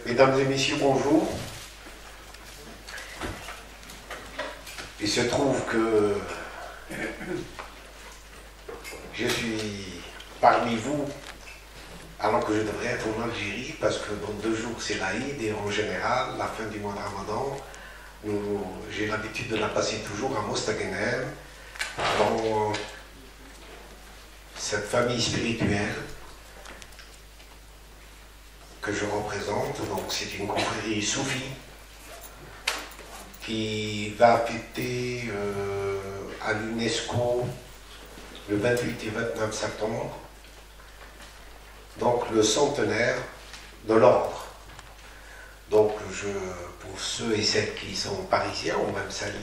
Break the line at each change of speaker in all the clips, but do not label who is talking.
Mesdames et messieurs, bonjour. Il se trouve que je suis parmi vous alors que je devrais être en Algérie parce que dans 2 jours c'est l'Aïd et en général, la fin du mois de Ramadan, j'ai l'habitude de la passer toujours à Mostaganem, dans cette famille spirituelle que je représente. Donc c'est une confrérie soufie qui va fêter à l'UNESCO le 28 et 29 septembre, donc le centenaire de l'ordre. Donc pour ceux et celles qui sont parisiens, ou même celles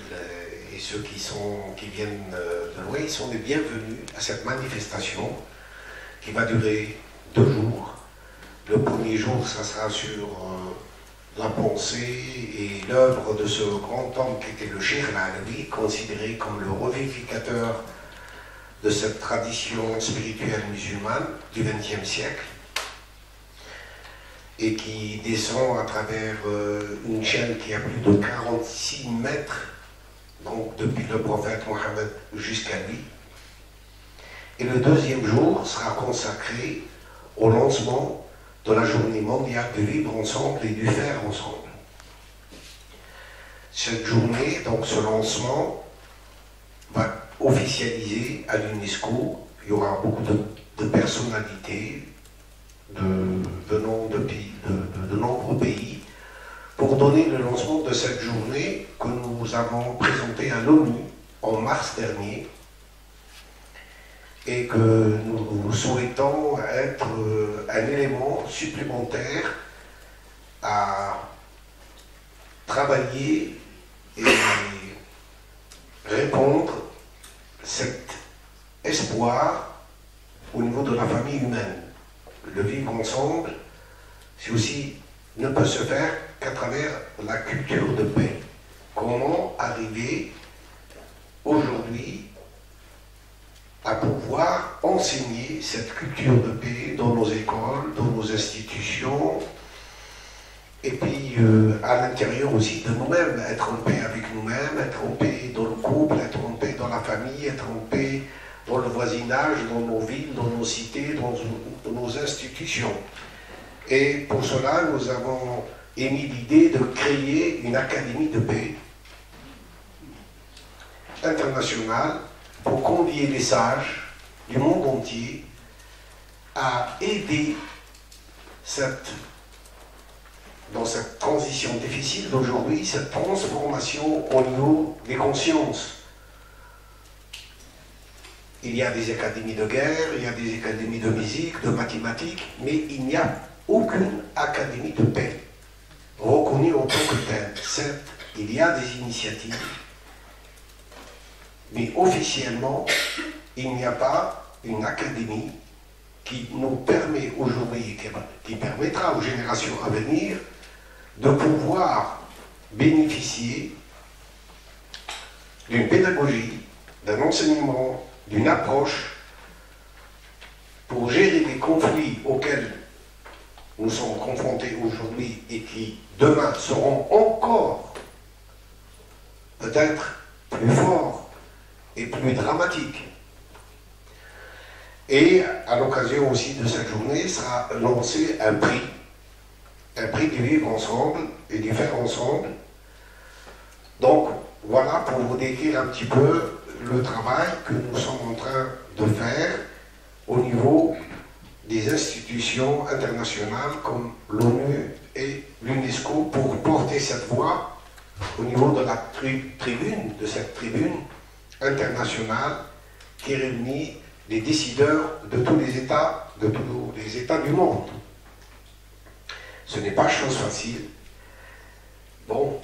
et ceux qui viennent de loin, ils sont les bienvenus à cette manifestation qui va durer 2 jours. Le premier jour, ça sera sur la pensée et l'œuvre de ce grand homme qui était le Cheikh al-Alaoui, considéré comme le revivificateur de cette tradition spirituelle musulmane du XXe siècle, et qui descend à travers une chaîne qui a plus de 46 mètres, donc depuis le prophète Mohammed jusqu'à lui. Et le deuxième jour sera consacré au lancement de la journée mondiale du vivre ensemble et du faire ensemble. Cette journée, donc ce lancement, va officialiser à l'UNESCO. Il y aura beaucoup de personnalités venant de nombreux pays pour donner le lancement de cette journée que nous avons présentée à l'ONU en mars dernier et que nous souhaitons être un élément supplémentaire à travailler et répondre cet espoir au niveau de la famille humaine. Le vivre ensemble, c'est aussi ne peut se faire qu'à travers la culture de paix. Comment arriver aujourd'hui à pouvoir enseigner cette culture de paix dans nos écoles, dans nos institutions, et puis à l'intérieur aussi de nous-mêmes, être en paix avec nous-mêmes, être en paix dans le couple, être en paix dans la famille, être en paix dans le voisinage, dans nos villes, dans nos cités, dans nos institutions. Et pour cela, nous avons émis l'idée de créer une académie de paix internationale pour convier les sages du monde entier à aider dans cette transition difficile d'aujourd'hui, cette transformation au niveau des consciences. Il y a des académies de guerre, il y a des académies de musique, de mathématiques, mais il n'y a aucune académie de paix reconnue en tant que telle. Certes, il y a des initiatives, mais officiellement, il n'y a pas une académie qui nous permet aujourd'hui, qui permettra aux générations à venir de pouvoir bénéficier d'une pédagogie, d'un enseignement, d'une approche pour gérer les conflits auxquels nous sommes confrontés aujourd'hui et qui demain seront encore peut-être plus forts et plus dramatiques. Et à l'occasion aussi de cette journée sera lancé un prix du vivre ensemble et du faire ensemble. Donc voilà pour vous décrire un petit peu le travail que nous sommes en train de faire au niveau des institutions internationales comme l'ONU et l'UNESCO pour porter cette voix au niveau de la tribune, de cette tribune internationale qui réunit les décideurs de tous les États, du monde. Ce n'est pas chose facile. Bon,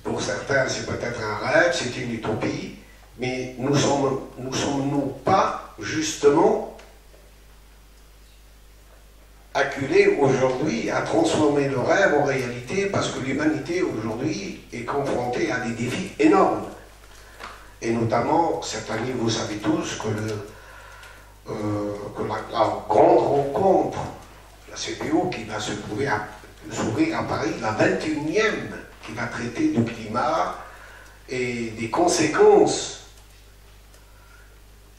pour certains c'est peut-être un rêve, c'est une utopie, mais nous sommes pas justement acculés aujourd'hui à transformer le rêve en réalité parce que l'humanité aujourd'hui est confrontée à des défis énormes. Et notamment, cette année, vous savez tous que la grande rencontre, la CPO, qui va se trouver s'ouvrir à Paris la 21e qui va traiter du climat et des conséquences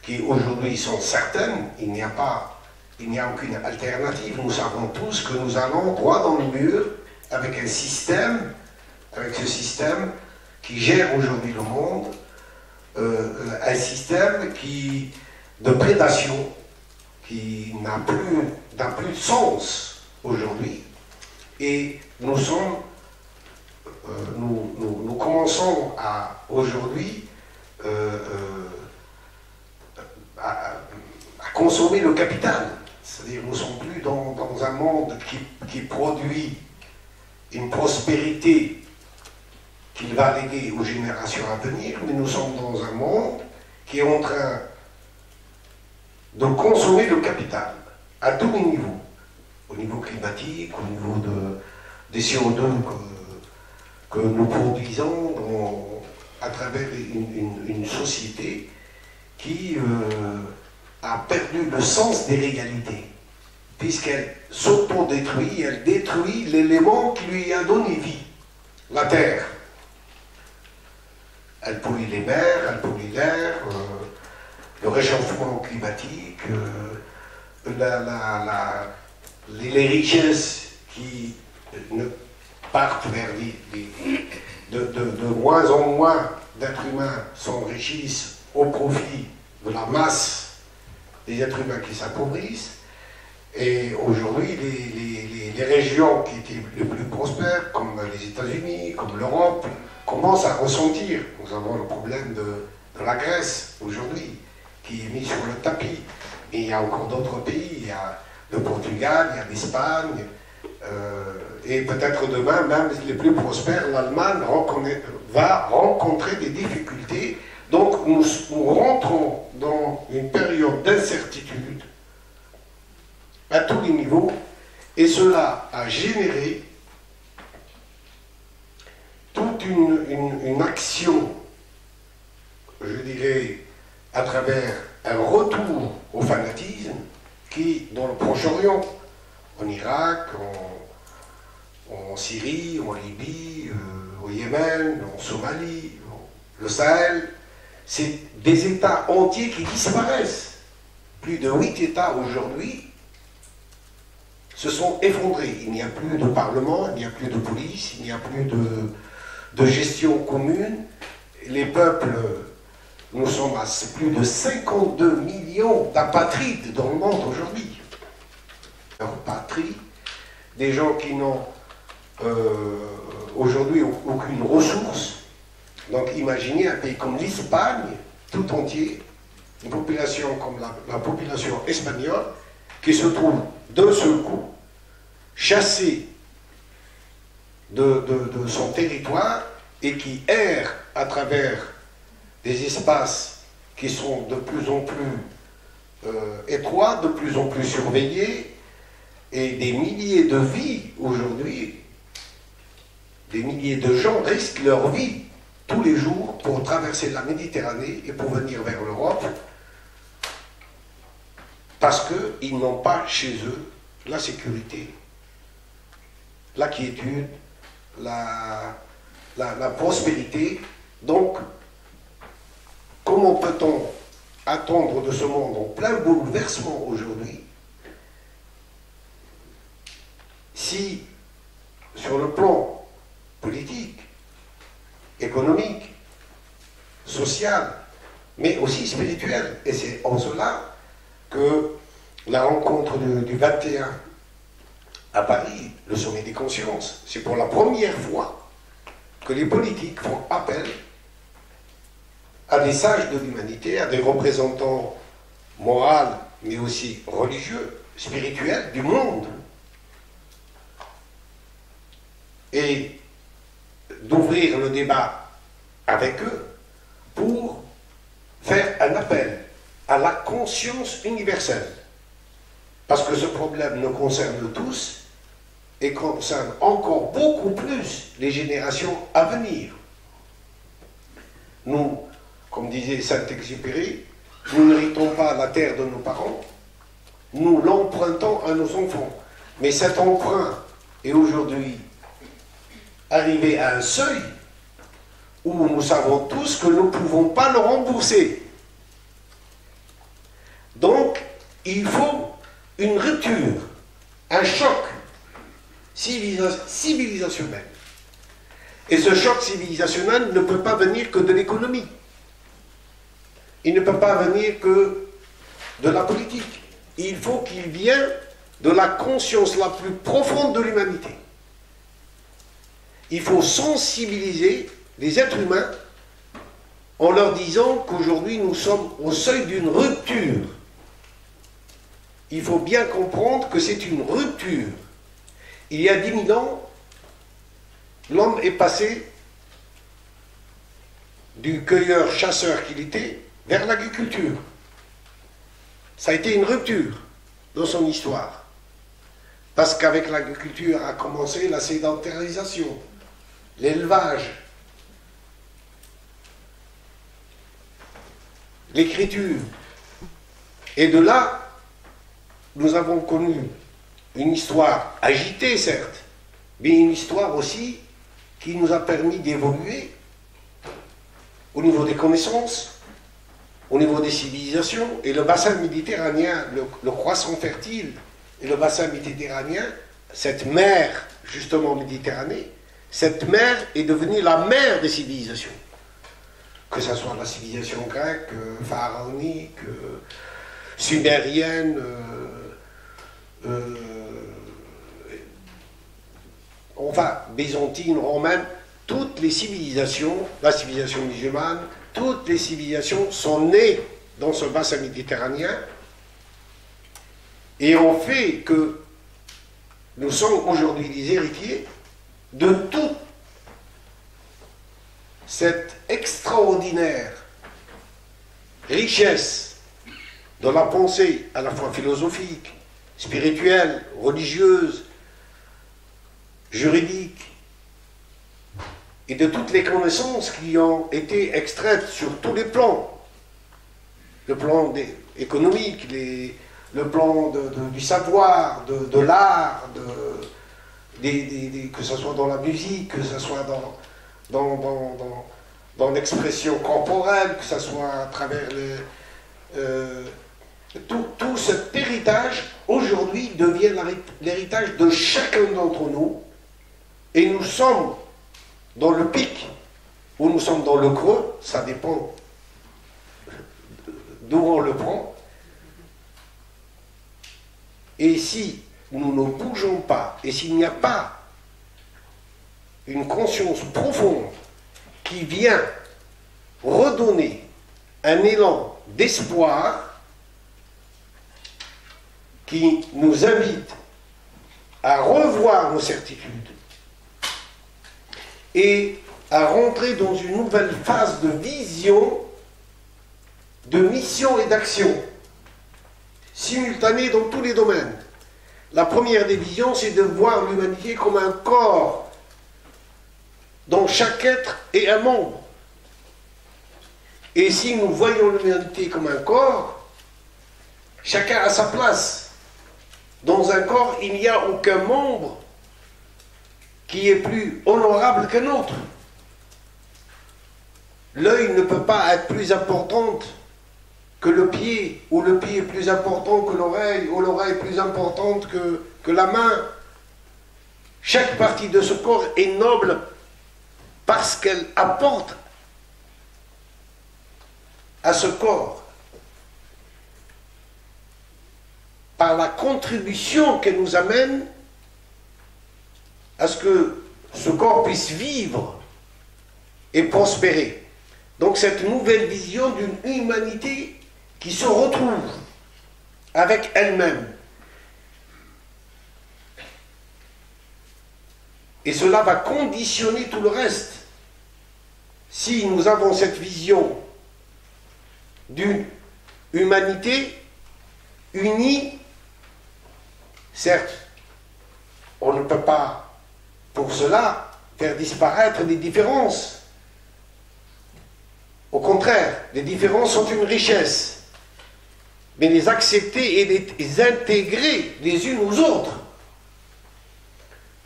qui aujourd'hui sont certaines. Il n'y a aucune alternative. Nous savons tous que nous allons droit dans le mur avec ce système qui gère aujourd'hui le monde, un système de prédation qui n'a plus de sens aujourd'hui. Et nous commençons aujourd'hui à consommer le capital. C'est-à-dire nous ne sommes plus dans un monde qui produit une prospérité qu'il va léguer aux générations à venir, mais nous sommes dans un monde qui est en train de consommer le capital à tous les niveaux, au niveau climatique, au niveau des CO2 que nous produisons à travers une société qui a perdu le sens des réalités, puisqu'elle s'auto-détruit, elle détruit l'élément qui lui a donné vie, la Terre. Elle pollue les mers, elle pollue l'air, le réchauffement climatique, les richesses qui partent vers de moins en moins d'êtres humains s'enrichissent au profit de la masse des êtres humains qui s'appauvrissent. Et aujourd'hui, les régions qui étaient les plus prospères, comme les États-Unis, comme l'Europe, commencent à ressentir. Nous avons le problème de la Grèce aujourd'hui, qui est mis sur le tapis. Et il y a encore d'autres pays, il y a le Portugal, il y a l'Espagne, et peut-être demain, même les plus prospères, l'Allemagne va rencontrer des difficultés. Donc nous rentrons dans une période d'incertitude à tous les niveaux, et cela a généré toute une action, je dirais, à travers un retour au fanatisme qui, dans le Proche-Orient, en Irak, en Syrie, en Libye, au Yémen, en Somalie, le Sahel, c'est des États entiers qui disparaissent. Plus de 8 États aujourd'hui se sont effondrés. Il n'y a plus de parlement, il n'y a plus de police, il n'y a plus de gestion commune. Les peuples, nous sommes à plus de 52 millions d'apatrides dans le monde aujourd'hui. Leur patrie, des gens qui n'ont aujourd'hui aucune ressource. Donc imaginez un pays comme l'Espagne, tout entier, une population comme la population espagnole, qui se trouve d'un seul coup chassée de son territoire et qui erre à travers des espaces qui sont de plus en plus étroits, de plus en plus surveillés, et des milliers de vies aujourd'hui, des milliers de gens risquent leur vie tous les jours pour traverser la Méditerranée et pour venir vers l'Europe, parce qu'ils n'ont pas chez eux la sécurité, la quiétude, la prospérité. Donc, comment peut-on attendre de ce monde en plein bouleversement aujourd'hui si, sur le plan politique, économique, social, mais aussi spirituel, et c'est en cela que la rencontre du 21 à Paris, le sommet des consciences, c'est pour la première fois que les politiques font appel à des sages de l'humanité, à des représentants moraux, mais aussi religieux, spirituels du monde, et d'ouvrir le débat avec eux pour faire un appel à la conscience universelle. Parce que ce problème nous concerne tous et concerne encore beaucoup plus les générations à venir. Nous, comme disait Saint-Exupéry, nous n'héritons pas la terre de nos parents, nous l'empruntons à nos enfants. Mais cet emprunt est aujourd'hui arrivé à un seuil où nous savons tous que nous ne pouvons pas le rembourser. Donc, il faut une rupture, un choc civilisationnel. Et ce choc civilisationnel ne peut pas venir que de l'économie. Il ne peut pas venir que de la politique. Il faut qu'il vienne de la conscience la plus profonde de l'humanité. Il faut sensibiliser les êtres humains en leur disant qu'aujourd'hui nous sommes au seuil d'une rupture. Il faut bien comprendre que c'est une rupture. Il y a 10 000 ans, l'homme est passé du cueilleur-chasseur qu'il était vers l'agriculture. Ça a été une rupture dans son histoire. Parce qu'avec l'agriculture a commencé la sédentarisation, l'élevage, l'écriture. Et de là, nous avons connu une histoire agitée, certes, mais une histoire aussi qui nous a permis d'évoluer au niveau des connaissances, au niveau des civilisations, et le bassin méditerranéen, le croissant fertile, et le bassin méditerranéen, cette mer, justement Méditerranée, cette mer est devenue la mer des civilisations. Que ce soit la civilisation grecque, pharaonique, sumérienne, enfin, byzantine, romaine, toutes les civilisations, la civilisation musulmane, toutes les civilisations sont nées dans ce bassin méditerranéen et ont fait que nous sommes aujourd'hui les héritiers de toute cette extraordinaire richesse de la pensée à la fois philosophique, spirituelle, religieuse, juridique, et de toutes les connaissances qui ont été extraites sur tous les plans. Le plan économique, le plan du savoir, de l'art, que ce soit dans la musique, que ce soit dans l'expression corporelle, que ce soit à travers tout cet héritage, aujourd'hui, devient l'héritage de chacun d'entre nous. Et nous sommes dans le pic, ou nous sommes dans le creux, ça dépend d'où on le prend. Et si nous ne bougeons pas, et s'il n'y a pas une conscience profonde qui vient redonner un élan d'espoir, qui nous invite à revoir nos certitudes, et à rentrer dans une nouvelle phase de vision, de mission et d'action, simultanée dans tous les domaines. La première des visions, c'est de voir l'humanité comme un corps dont chaque être est un membre. Et si nous voyons l'humanité comme un corps, chacun a sa place. Dans un corps, il n'y a aucun membre qui est plus honorable qu'un autre. L'œil ne peut pas être plus important que le pied, ou le pied est plus important que l'oreille, ou l'oreille est plus importante que la main. Chaque partie de ce corps est noble parce qu'elle apporte à ce corps, par la contribution qu'elle nous amène à ce que ce corps puisse vivre et prospérer. Donc cette nouvelle vision d'une humanité qui se retrouve avec elle-même. Et cela va conditionner tout le reste. Si nous avons cette vision d'une humanité unie, certes, on ne peut pas pour cela faire disparaître les différences. Au contraire, les différences sont une richesse. Mais les accepter et les intégrer les unes aux autres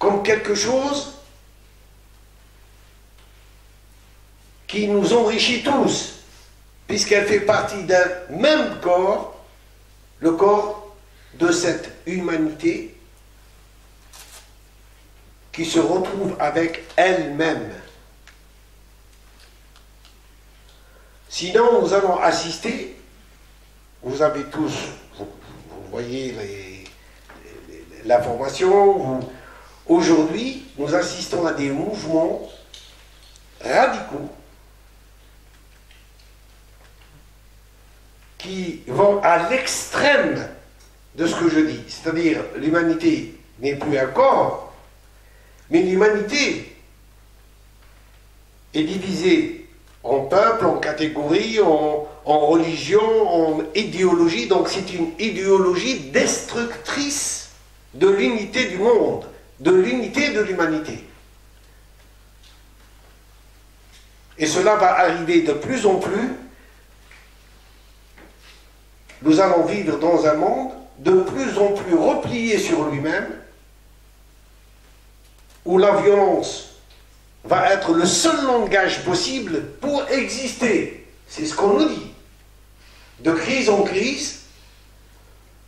comme quelque chose qui nous enrichit tous, puisqu'elle fait partie d'un même corps, le corps de cette humanité qui se retrouve avec elle-même. Sinon, nous allons assister, vous avez tous, vous voyez l'information, aujourd'hui, nous assistons à des mouvements radicaux qui vont à l'extrême de ce que je dis. C'est-à-dire, l'humanité n'est plus un corps, mais l'humanité est divisée en peuples, en catégories, en religions, en idéologies. Donc c'est une idéologie destructrice de l'unité du monde, de l'unité de l'humanité. Et cela va arriver de plus en plus. Nous allons vivre dans un monde de plus en plus replié sur lui-même, où la violence va être le seul langage possible pour exister. C'est ce qu'on nous dit. De crise en crise,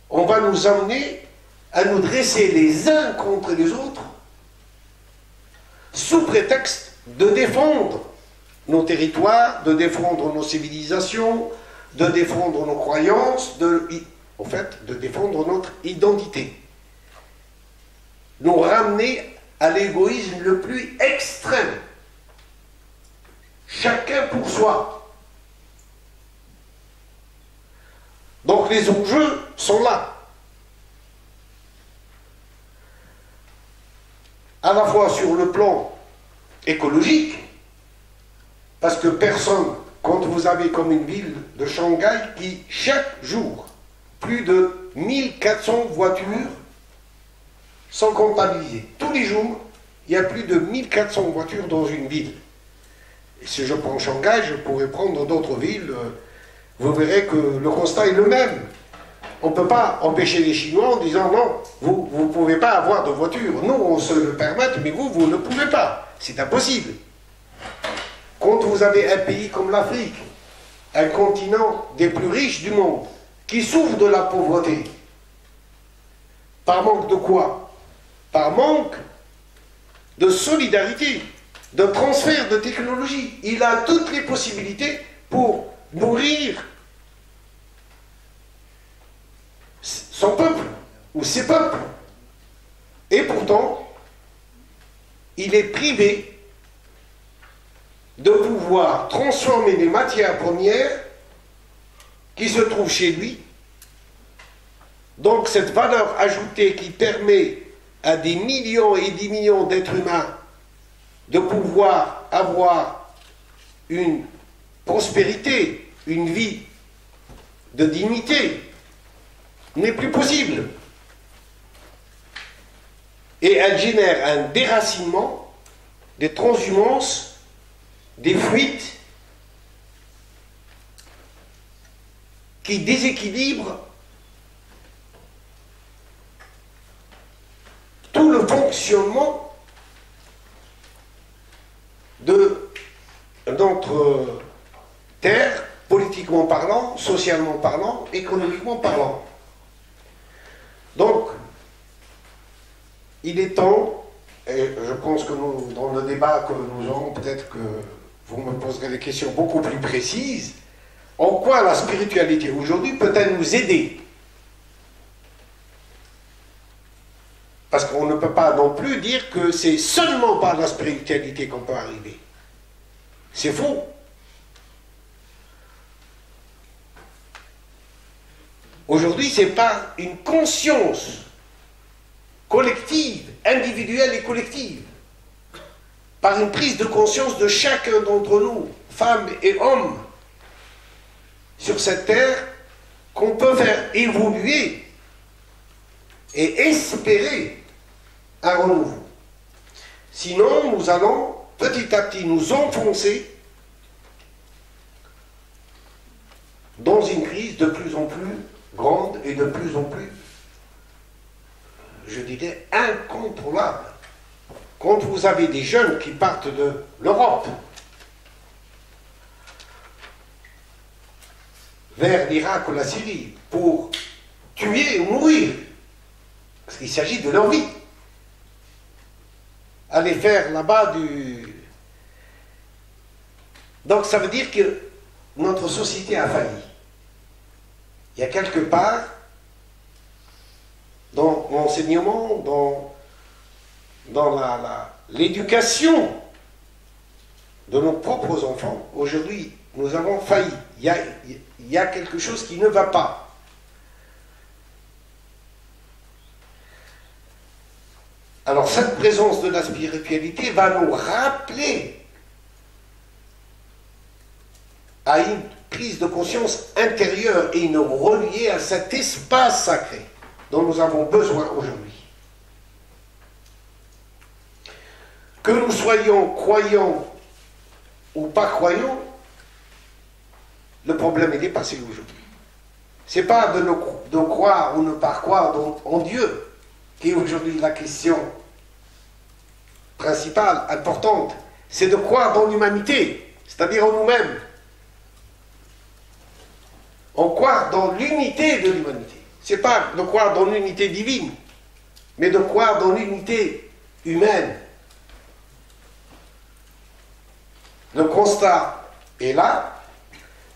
on va nous amener à nous dresser les uns contre les autres, sous prétexte de défendre nos territoires, de défendre nos civilisations, de défendre nos croyances, en fait, de défendre notre identité. Nous ramener à l'égoïsme le plus extrême. Chacun pour soi. Donc les enjeux sont là. À la fois sur le plan écologique, parce que personne, quand vous avez comme une ville de Shanghai qui, chaque jour, plus de 1400 voitures sont comptabilisées. Tous les jours, il y a plus de 1400 voitures dans une ville. Et si je prends Shanghai, je pourrais prendre d'autres villes. Vous verrez que le constat est le même. On ne peut pas empêcher les Chinois en disant non, vous ne pouvez pas avoir de voiture. Nous, on se le permet, mais vous ne pouvez pas. C'est impossible. Quand vous avez un pays comme l'Afrique, un continent des plus riches du monde, qui souffre de la pauvreté, par manque de quoi? Par manque de solidarité, de transfert de technologie. Il a toutes les possibilités pour nourrir son peuple, ou ses peuples. Et pourtant, il est privé de pouvoir transformer les matières premières qui se trouvent chez lui. Donc cette valeur ajoutée qui permet à des millions et des millions d'êtres humains de pouvoir avoir une prospérité, une vie de dignité, n'est plus possible. Et elle génère un déracinement, des transhumances, des fuites qui déséquilibrent tout le fonctionnement de notre terre, politiquement parlant, socialement parlant, économiquement parlant. Donc, il est temps, et je pense que nous, dans le débat que nous aurons, peut-être que vous me poserez des questions beaucoup plus précises, en quoi la spiritualité aujourd'hui peut-elle nous aider? Parce qu'on ne peut pas non plus dire que c'est seulement par la spiritualité qu'on peut arriver. C'est faux. Aujourd'hui, c'est par une conscience collective, individuelle et collective, par une prise de conscience de chacun d'entre nous, femmes et hommes, sur cette terre, qu'on peut faire évoluer et espérer un renouveau. Sinon, nous allons petit à petit nous enfoncer dans une crise de plus en plus grande et de plus en plus, je dirais, incontrôlable. quand vous avez des jeunes qui partent de l'Europe vers l'Irak ou la Syrie pour tuer ou mourir, parce qu'il s'agit de leur vie, aller faire là-bas du... Donc ça veut dire que notre société a failli. Il y a quelque part, dans l'enseignement, dans l'éducation de nos propres enfants, aujourd'hui, nous avons failli. Il y a quelque chose qui ne va pas. Alors cette présence de la spiritualité va nous rappeler à une prise de conscience intérieure et nous relier à cet espace sacré dont nous avons besoin aujourd'hui. Que nous soyons croyants ou pas croyants, le problème est dépassé aujourd'hui. Ce n'est pas de croire ou ne pas croire en Dieu qui est aujourd'hui la question principale, importante. C'est de croire dans l'humanité, c'est-à-dire en nous-mêmes. On croit dans l'unité de l'humanité. Ce n'est pas de croire dans l'unité divine, mais de croire dans l'unité humaine. Le constat est là.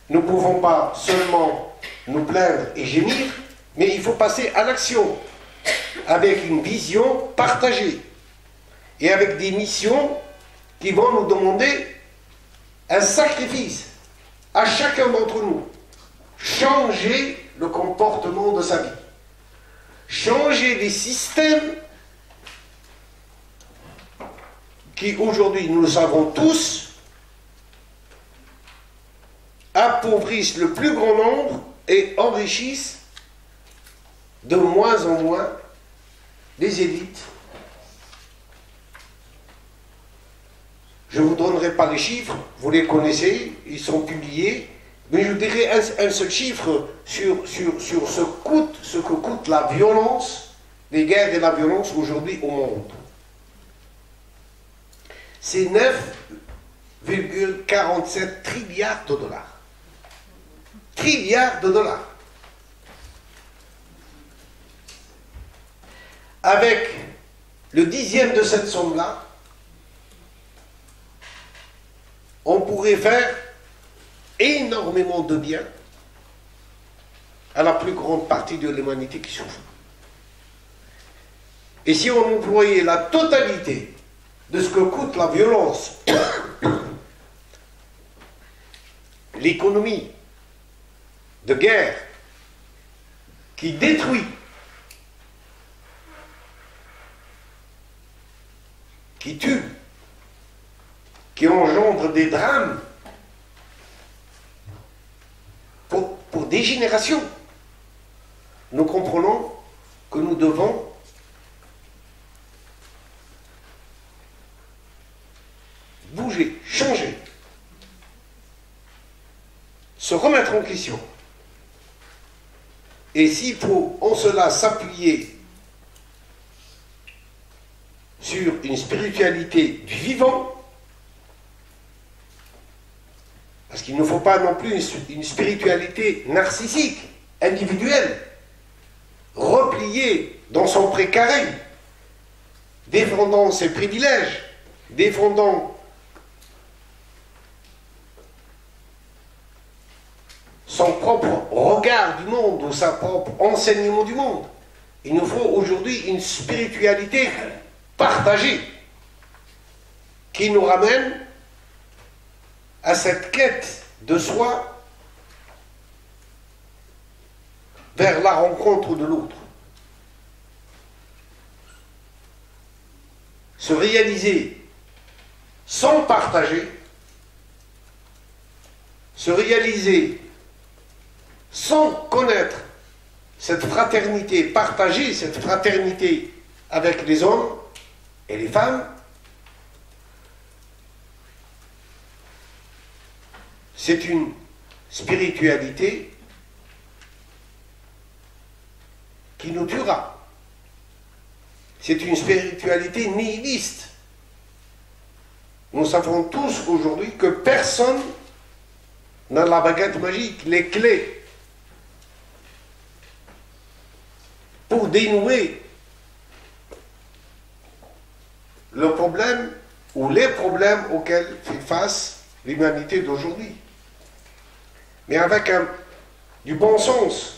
Nous ne pouvons pas seulement nous plaindre et gémir, mais il faut passer à l'action avec une vision partagée et avec des missions qui vont nous demander un sacrifice à chacun d'entre nous. Changer le comportement de sa vie. Changer les systèmes qui aujourd'hui, nous le savons tous, appauvrissent le plus grand nombre et enrichissent de moins en moins les élites. Je ne vous donnerai pas les chiffres, vous les connaissez, ils sont publiés, mais je vous dirai un seul chiffre sur ce que coûte la violence, les guerres et la violence aujourd'hui au monde. C'est 9,47 trilliards de dollars. Trilliards de dollars. Avec le 10e de cette somme-là, on pourrait faire énormément de bien à la plus grande partie de l'humanité qui souffre. Et si on employait la totalité de ce que coûte la violence, l'économie de guerre qui détruit, qui tue, qui engendre des drames pour des générations, nous comprenons que nous devons bouger, changer, se remettre en question. Et s'il faut en cela s'appuyer sur une spiritualité du vivant, parce qu'il ne faut pas non plus une spiritualité narcissique, individuelle, repliée dans son précaré, défendant ses privilèges, défendant son propre regard du monde ou son propre enseignement du monde. Il nous faut aujourd'hui une spiritualité partagée qui nous ramène à cette quête de soi vers la rencontre de l'autre. Se réaliser sans partager, se réaliser sans connaître cette fraternité partagée, cette fraternité avec les hommes et les femmes, c'est une spiritualité qui nous tuera. C'est une spiritualité nihiliste Nous savons tous aujourd'hui que personne n'a la baguette magique, les clés pour dénouer le problème ou les problèmes auxquels fait face l'humanité d'aujourd'hui. Mais avec du bon sens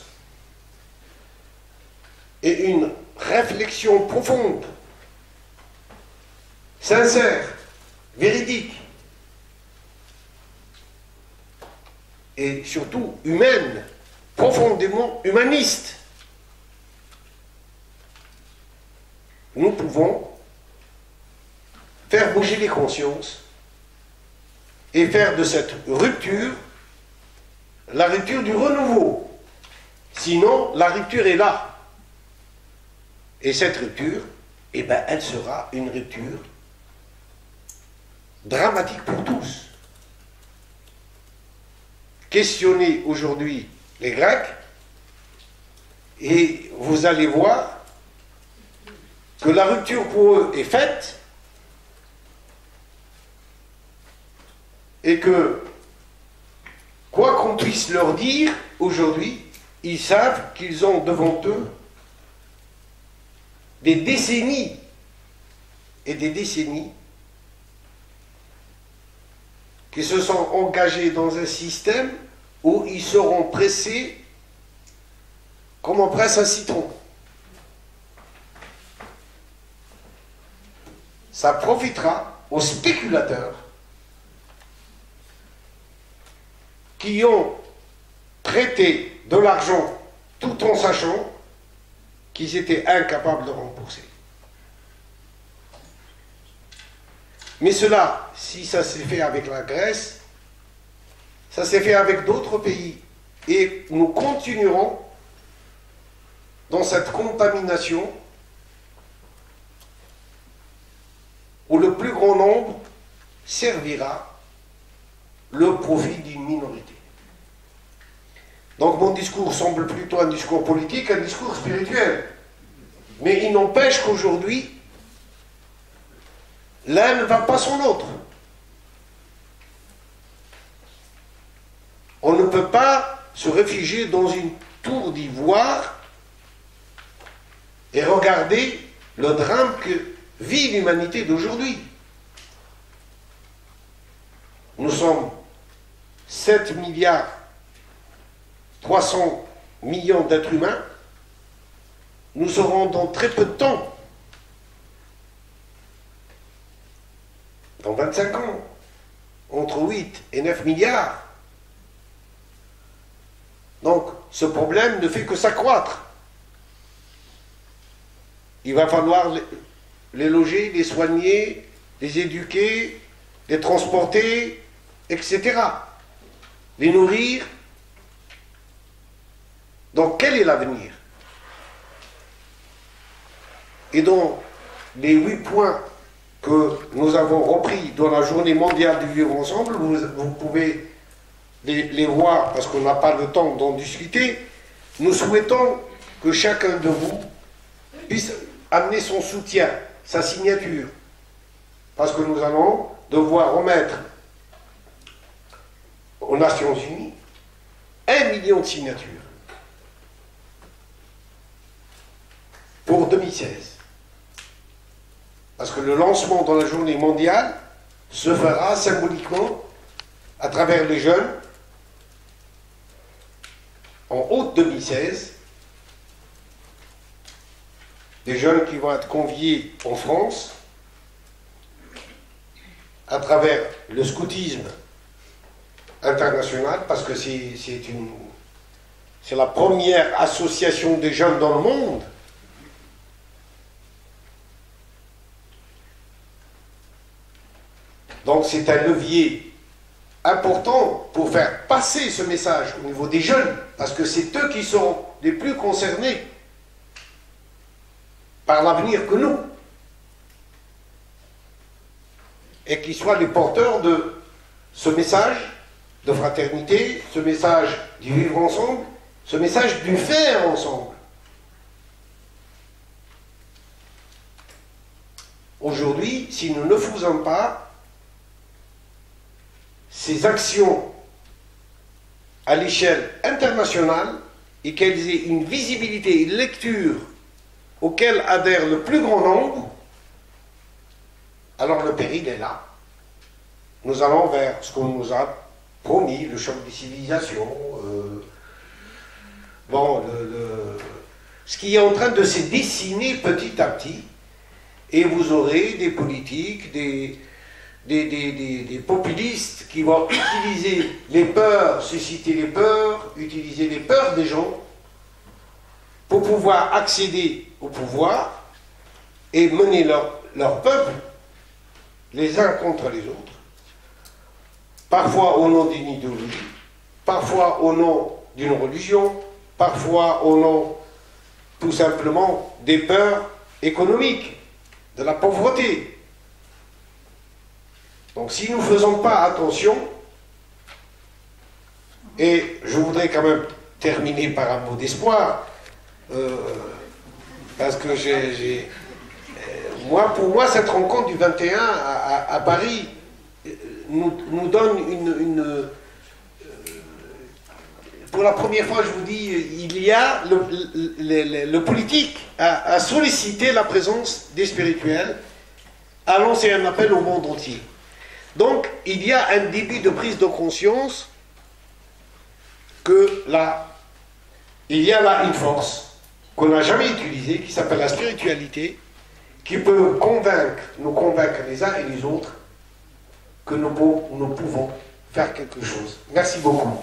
et une réflexion profonde, sincère, véridique et surtout humaine, profondément humaniste, nous pouvons faire bouger les consciences et faire de cette rupture la rupture du renouveau. Sinon, la rupture est là. Et cette rupture, eh ben, elle sera une rupture dramatique pour tous. Questionnez aujourd'hui les Grecs et vous allez voir que la rupture pour eux est faite et que, quoi qu'on puisse leur dire aujourd'hui, ils savent qu'ils ont devant eux des décennies et des décennies qui se sont engagés dans un système où ils seront pressés comme on presse un citron. Ça profitera aux spéculateurs qui ont prêté de l'argent tout en sachant qu'ils étaient incapables de rembourser. Mais cela, si ça s'est fait avec la Grèce, ça s'est fait avec d'autres pays. Et nous continuerons dans cette contamination où le plus grand nombre servira le profit d'une minorité. Donc mon discours semble plutôt un discours politique, un discours spirituel. Mais il n'empêche qu'aujourd'hui, l'un ne va pas sans l'autre. On ne peut pas se réfugier dans une tour d'ivoire et regarder le drame que vit l'humanité d'aujourd'hui. Nous sommes 7 milliards 300 millions d'êtres humains. Nous serons dans très peu de temps, dans 25 ans, entre 8 et 9 milliards. Donc, ce problème ne fait que s'accroître. Il va falloir les loger, les soigner, les éduquer, les transporter, etc. Les nourrir. Donc, quel est l'avenir? Et dans les 8 points que nous avons repris dans la journée mondiale du vivre ensemble, vous pouvez les voir parce qu'on n'a pas le temps d'en discuter. Nous souhaitons que chacun de vous puisse amener son soutien, sa signature, parce que nous allons devoir remettre aux Nations Unies 1 million de signatures pour 2016. Parce que le lancement dans la journée mondiale se fera symboliquement à travers les jeunes en août 2016, des jeunes qui vont être conviés en France à travers le scoutisme international, parce que c'est la première association des jeunes dans le monde. Donc c'est un levier important pour faire passer ce message au niveau des jeunes, parce que c'est eux qui sont les plus concernés par l'avenir que nous, et qui soient les porteurs de ce message de fraternité, ce message du vivre ensemble, ce message du faire ensemble. Aujourd'hui, si nous ne faisons pas, ces actions à l'échelle internationale et qu'elles aient une visibilité, une lecture auquel adhère le plus grand nombre, alors le péril est là. Nous allons vers ce qu'on nous a promis, le choc des civilisations, ce qui est en train de se dessiner petit à petit, et vous aurez des politiques, des populistes qui vont utiliser les peurs, susciter les peurs, utiliser les peurs des gens pour pouvoir accéder au pouvoir et mener leur peuple les uns contre les autres, parfois au nom d'une idéologie, parfois au nom d'une religion, parfois au nom tout simplement des peurs économiques, de la pauvreté. Donc si nous ne faisons pas attention, et je voudrais quand même terminer par un mot d'espoir, parce que pour moi, cette rencontre du 21 à Paris nous donne pour la première fois, je vous dis, il y a le politique à solliciter la présence des spirituels, à lancer un appel au monde entier. Donc, il y a un début de prise de conscience que il y a là une force qu'on n'a jamais utilisée, qui s'appelle la spiritualité, qui peut nous convaincre les uns et les autres que nous pouvons faire quelque chose. Merci beaucoup.